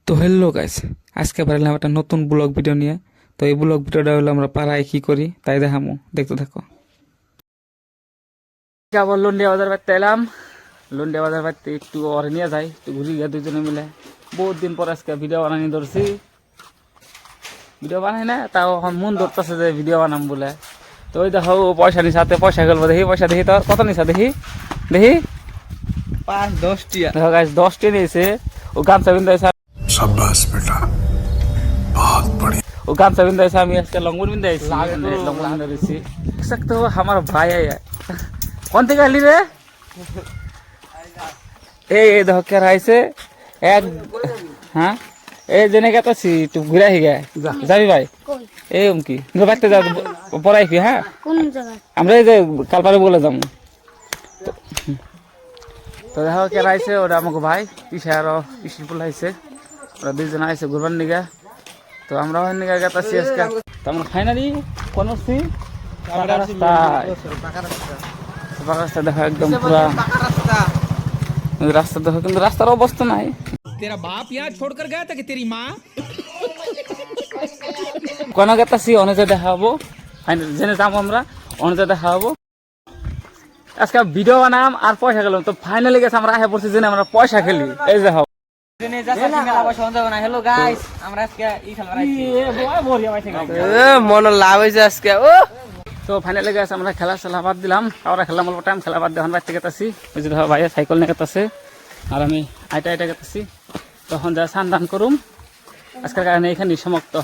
তো hello guys, আজকে পারলাম একটা নতুন ব্লগ ভিডিও নিয়ে। তো এই ব্লগ ভিডিওটা হলো আমরা পাড়ায় কি করি তাই দেখামো, দেখতে থাকো। আবার লন্ডিয়া বাজার বাড়তে এলাম। লন্ডিয়া বাজার বাড়তে একটু ওরে নিয়ে যাই, একটু ঘুরি গিয়ে দুজনে মিলে। বহুত দিন পর আজকে ভিডিও বানানি ধরছি। ভিডিও বানাই না, তাও এখন মন ধরতেছে যে ভিডিও বানাম বলে। তো ওই দেখো পয়সা নিস হাতে, পয়সা গেলবো দেখি, পয়সা দেখি তো কত নিসা দেখি দেখি 5-10 টিয়া। দেখো গাছ 10টি নিয়েছে। ও গামছা বিন্দু शाबाश बेटा बहुत बढ़िया। वो गामछा बिंदा ऐसा हम इसका लंगूर बिंदा ऐसी लंगूर बिंदा ऐसी देख सकते हो। हमारा भाई है यार। कौन थे गाली रे ए देखो क्या रहा इसे एक हाँ ए जने का तो सी तू घुरा ही गया जाबी भाई ए उनकी जो बात जा पढ़ाई की हाँ কোন জায়গা আমরা এই যে কালপারে বলে যাবো। তো দেখো কে রাইছে ওটা আমাকে ভাই পিছে আরো পিছিয়ে পড়াইছে, ওরা দুইজন আইছে ঘুরবার নিগা। তো আমরা ওখান নিগা গেতাছি আজকে। তো আমরা ফাইনালি কোন আসছি পাকা রাস্তা দেখো একদম পুরা রাস্তা দেখো, কিন্তু রাস্তার অবস্থা নাই। तेरा बाप यहाँ छोड़कर गया था कि तेरी माँ? কোন গেতাছি অনেকে দেখাবো, ফাইনালি জেনে যাবো আমরা অনেকে দেখাবো। আজকে ভিডিও বানাম আর পয়সা খেলাম। তো ফাইনালি গেছে আমরা আহে পড়ছি জেনে আমরা পয়সা খেলি। এই দেখো মন লাভ হয়েছে আজকে। ও তো ফাইনালি গেছে আমরা খেলা খেলা বাদ দিলাম। আমরা খেলাম অল্প টাইম, খেলা বাদ দিয়ে বাইর থেকে গেতাছি। ওই যে ধর ভাইয়া সাইকেল নিয়ে গেতাছে আর আমি আইটা গেতাছি। তখন যা স্নান দান করুম। আজকের কারণে এখানে সমাপ্ত।